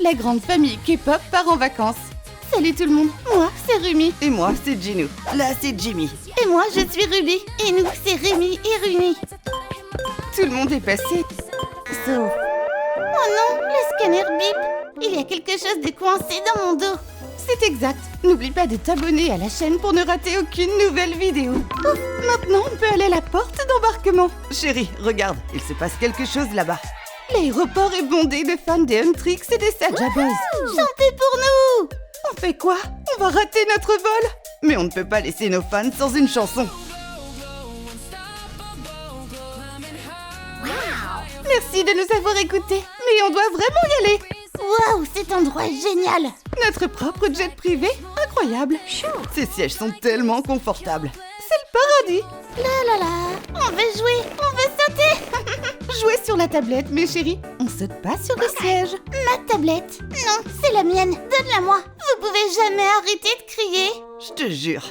la grande famille K-pop part en vacances. Salut tout le monde, moi c'est Rumi. Et moi, c'est Jinou. Là, c'est Jimmy. Et moi je suis Ruby. Et nous c'est Rémi et Rumi. Tout le monde est passé, sauf... Oh non, le scanner bip. Il y a quelque chose de coincé dans mon dos. C'est exact. N'oublie pas de t'abonner à la chaîne pour ne rater aucune nouvelle vidéo. Ouf, maintenant on peut aller à la porte d'embarquement. Chérie, regarde, il se passe quelque chose là-bas. L'aéroport est bondé de fans des Huntrix et des Saja Boys. Chantez pour nous! On fait quoi? On va rater notre vol? Mais on ne peut pas laisser nos fans sans une chanson. Merci de nous avoir écoutés, mais on doit vraiment y aller. Waouh, cet endroit est génial. Notre propre jet privé? Incroyable. Ces sièges sont tellement confortables. C'est le paradis. La la la, on veut jouer, on veut sauter. Jouer sur la tablette, mes chéris. On saute pas sur le siège. Ma tablette? Non, c'est la mienne. Donne-la-moi. Vous pouvez jamais arrêter de crier. Je te jure,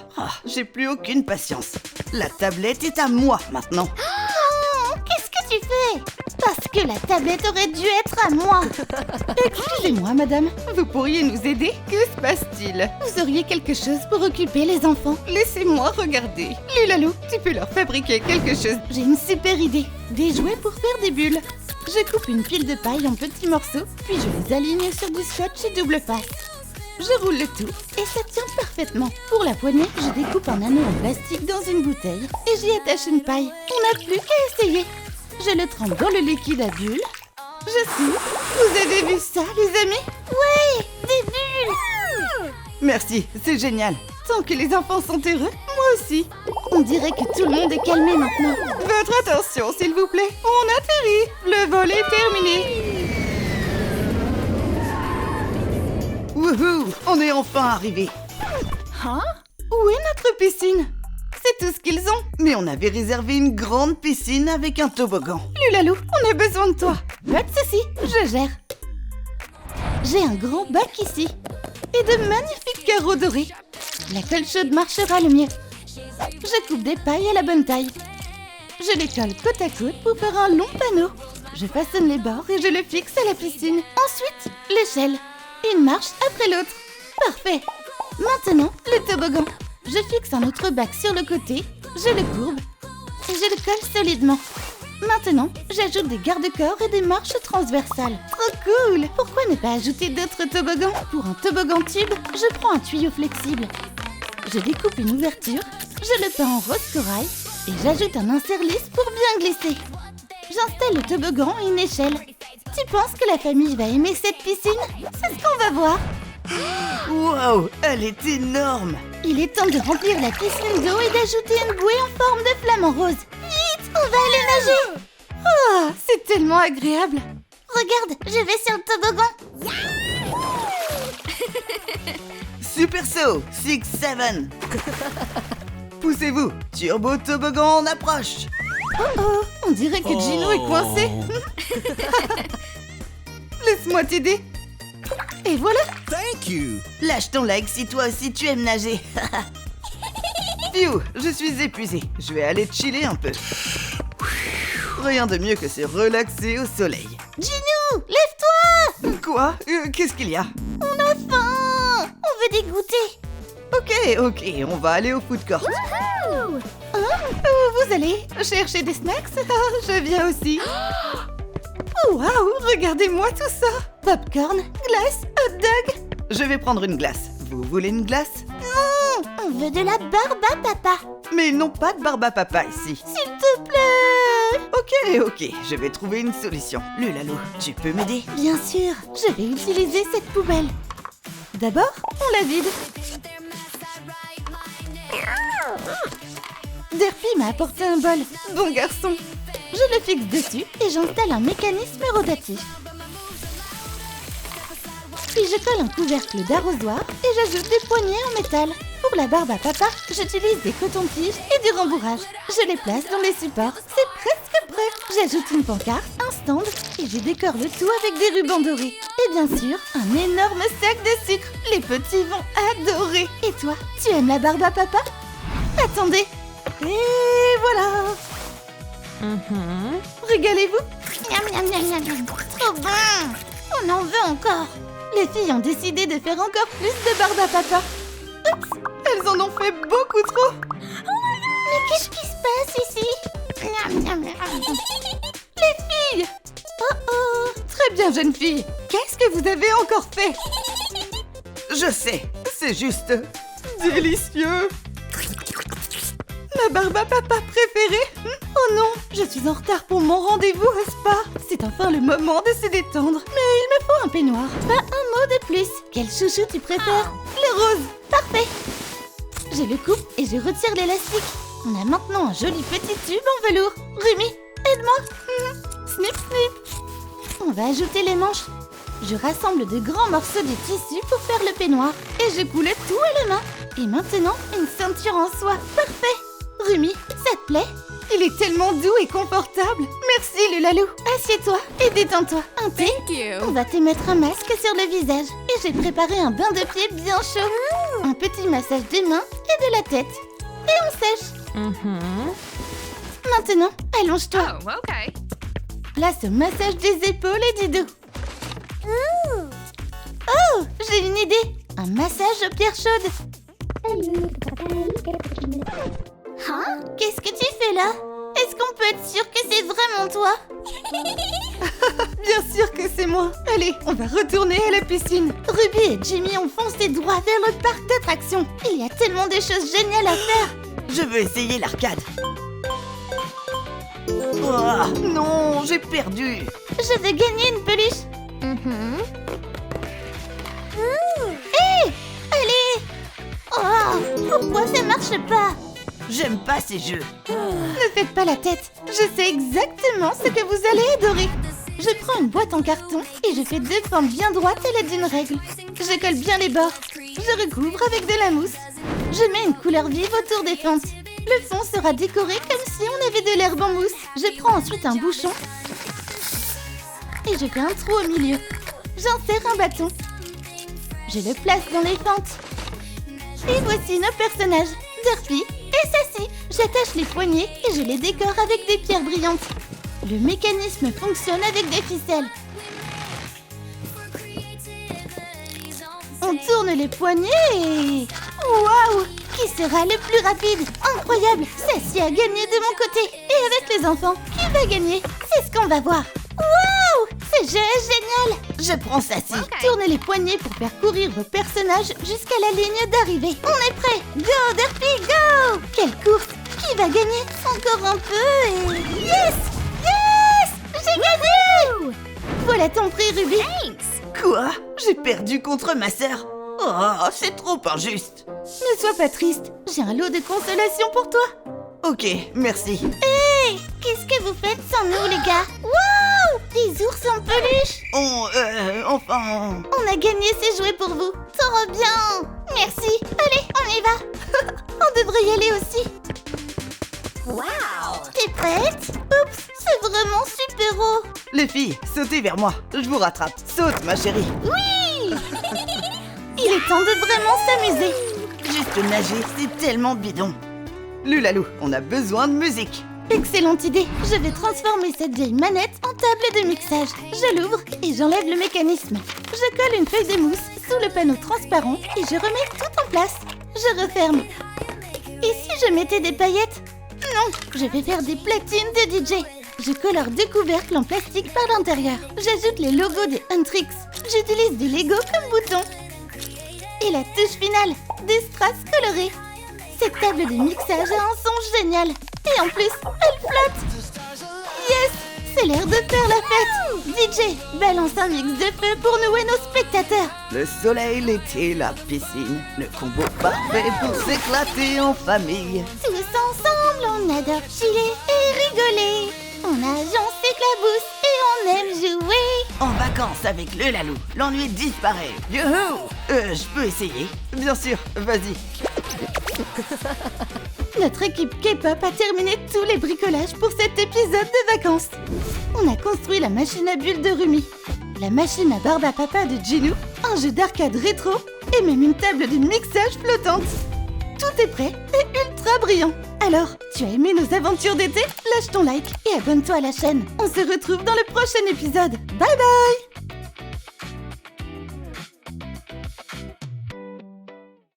j'ai plus aucune patience. La tablette est à moi maintenant. Oh, qu'est-ce que tu fais? Parce que la tablette aurait dû être à moi. Excusez-moi, madame, vous pourriez nous aider? Que se passe-t-il? Vous auriez quelque chose pour occuper les enfants? Laissez-moi regarder. Lulalou, tu peux leur fabriquer quelque chose. J'ai une super idée. Des jouets pour faire des bulles. Je coupe une pile de paille en petits morceaux, puis je les aligne sur du scotch et double face. Je roule le tout et ça tient parfaitement. Pour la poignée, je découpe un anneau en plastique dans une bouteille et j'y attache une paille. On n'a plus qu'à essayer. Je le trempe dans le liquide à bulles. Je suis. Vous avez vu ça, les amis? Ouais, des bulles. Merci, c'est génial. Tant que les enfants sont heureux, moi aussi. On dirait que tout le monde est calmé maintenant. Votre attention, s'il vous plaît. On atterrit. Le vol est terminé. Wouhou, on est enfin arrivés. Hein? Où est notre piscine? C'est tout ce qu'ils ont. Mais on avait réservé une grande piscine avec un toboggan. Lulalou, on a besoin de toi. Pas de soucis, je gère. J'ai un grand bac ici. Et de magnifiques carreaux dorés. La colle chaude marchera le mieux. Je coupe des pailles à la bonne taille. Je les colle côte à côte pour faire un long panneau. Je façonne les bords et je le fixe à la piscine. Ensuite, l'échelle. Une marche après l'autre. Parfait. Maintenant, le toboggan. Je fixe un autre bac sur le côté, je le courbe et je le colle solidement. Maintenant, j'ajoute des garde-corps et des marches transversales. Trop cool! Pourquoi ne pas ajouter d'autres toboggans? Pour un toboggan tube, je prends un tuyau flexible. Je découpe une ouverture, je le peins en rose corail et j'ajoute un insert lisse pour bien glisser. J'installe le toboggan et une échelle. Tu penses que la famille va aimer cette piscine? C'est ce qu'on va voir. Wow, elle est énorme. Il est temps de remplir la piscine d'eau et d'ajouter une bouée en forme de flamant rose. Vite, on va aller nager. Oh, c'est tellement agréable. Regarde, je vais sur le toboggan. Super saut, 6-7. Poussez-vous, turbo toboggan en approche. Oh, on dirait que Gino est coincé. Laisse-moi t'aider. Et voilà. Thank you. Lâche ton like si toi aussi tu aimes nager. Phew, je suis épuisée. Je vais aller chiller un peu. Rien de mieux que se relaxer au soleil. Gino, lève-toi. Quoi? Qu'est-ce qu'il y a? On a faim. On veut des goûters. Ok, on va aller au food court. Hein? Vous allez chercher des snacks? Je viens aussi. Oh, waouh, regardez-moi tout ça. Popcorn, glace, hot dog. Je vais prendre une glace. Vous voulez une glace? Non, on veut de la barbe à papa. Mais ils n'ont pas de barbe à papa ici. S'il te plaît. Ok, je vais trouver une solution. Lulalou, tu peux m'aider? Bien sûr, je vais utiliser cette poubelle. D'abord, on la vide. Derpy m'a apporté un bol. Bon garçon. Je le fixe dessus et j'installe un mécanisme rotatif. Puis je colle un couvercle d'arrosoir et j'ajoute des poignées en métal. Pour la barbe à papa, j'utilise des cotons-tiges et du rembourrage. Je les place dans les supports. C'est presque prêt. J'ajoute une pancarte, un stand et je décore le tout avec des rubans dorés. Et bien sûr, un énorme sac de sucre. Les petits vont adorer. Et toi, tu aimes la barbe à papa? Attendez. Et voilà. Régalez-vous. Miam, miam, miam, miam. Trop bon. On en veut encore. Les filles ont décidé de faire encore plus de barbe à papa. Oups, elles en ont fait beaucoup trop. Mais qu'est-ce qui se passe ici? Les filles! Oh oh! Très bien, jeune fille. Qu'est-ce que vous avez encore fait? Je sais, c'est juste Délicieux! Ma barbe à papa préférée? Oh non, je suis en retard pour mon rendez-vous au spa. C'est enfin le moment de se détendre. Mais il me faut un peignoir. Pas un mot de plus. Quel chouchou tu préfères? Le rose. Parfait. Je le coupe et je retire l'élastique. On a maintenant un joli petit tube en velours. Rumi, aide-moi. Snip, snip. On va ajouter les manches. Je rassemble de grands morceaux de tissu pour faire le peignoir. Et je coule tout à la main. Et maintenant, une ceinture en soie. Parfait. Rumi, ça te plaît? Il est tellement doux et confortable. Merci, le lalou. Assieds-toi et détends-toi. Un thé? On va te mettre un masque sur le visage. Et j'ai préparé un bain de pied bien chaud. Un petit massage des mains et de la tête. Et on sèche. Maintenant, allonge-toi. Oh, okay. Place au massage des épaules et du dos. Oh, j'ai une idée. Un massage aux pierres chaudes. Qu'est-ce que tu fais là? Est-ce qu'on peut être sûr que c'est vraiment toi? Bien sûr que c'est moi. Allez, on va retourner à la piscine. Ruby et Jimmy ont foncé droit vers le parc d'attractions. Il y a tellement de choses géniales à faire. Je veux essayer l'arcade. Oh, non, j'ai perdu. Je veux gagner une peluche. Hé, allez. Oh, pourquoi ça marche pas? J'aime pas ces jeux. Ne faites pas la tête. Je sais exactement ce que vous allez adorer. Je prends une boîte en carton et je fais 2 formes bien droites à l'aide d'une règle. Je colle bien les bords. Je recouvre avec de la mousse. Je mets une couleur vive autour des fentes. Le fond sera décoré comme si on avait de l'herbe en mousse. Je prends ensuite un bouchon et je fais un trou au milieu. J'insère un bâton. Je le place dans les fentes. Et voici nos personnages. Derpy et Sassy. J'attache les poignets et je les décore avec des pierres brillantes. Le mécanisme fonctionne avec des ficelles. On tourne les poignets et... Waouh! Qui sera le plus rapide? Incroyable! Sassy a gagné de mon côté. Et avec les enfants, qui va gagner? C'est ce qu'on va voir. Waouh! Ce jeu est génial! Je prends Sassy. Tournez les poignets pour faire courir vos personnages jusqu'à la ligne d'arrivée. On est prêt! Go, Derpy, go! Quelle course! Qui va gagner? Encore un peu et... Yes! Yes! J'ai gagné! Voilà ton prix, Ruby. Quoi? J'ai perdu contre ma sœur? Oh, c'est trop injuste. Ne sois pas triste. J'ai un lot de consolation pour toi. Ok, merci. Hey! Qu'est-ce que vous faites sans nous, les gars? Waouh! Des ours en peluche! Enfin... On a gagné ces jouets pour vous. Trop bien! Merci. Allez, on y va. On devrait y aller aussi. Wow! T'es prête? Oups, c'est vraiment super-héros. Les filles, sautez vers moi. Je vous rattrape. Saute, ma chérie. Oui! Il est temps de vraiment s'amuser. Juste nager, c'est tellement bidon. Lulalou, on a besoin de musique. Excellente idée. Je vais transformer cette vieille manette en table de mixage. Je l'ouvre et j'enlève le mécanisme. Je colle une feuille de mousse sous le panneau transparent et je remets tout en place. Je referme. Et si je mettais des paillettes? Non, je vais faire des platines de DJ. Je colore 2 couvercles en plastique par l'intérieur. J'ajoute les logos de Huntrix. J'utilise du Lego comme bouton. Et la touche finale, des strass colorés. Cette table de mixage a un son génial. Et en plus, elle flotte. Yes, c'est l'heure de faire la fête. DJ, balance un mix de feu pour nous et nos spectateurs. Le soleil, l'été, la piscine. Le combo parfait pour s'éclater en famille. Tous ensemble, on adore chiller et rigoler. On nage, on s'éclabousse et on aime jouer. En vacances avec le Lalou, l'ennui disparaît. Youhou! Je peux essayer? Bien sûr, vas-y. Notre équipe K-pop a terminé tous les bricolages pour cet épisode de vacances. On a construit la machine à bulles de Rumi, la machine à barbe à papa de Jinou, un jeu d'arcade rétro et même une table de mixage flottante. Tout est prêt et ultra brillant. Alors, tu as aimé nos aventures d'été? Lâche ton like et abonne-toi à la chaîne. On se retrouve dans le prochain épisode. Bye bye!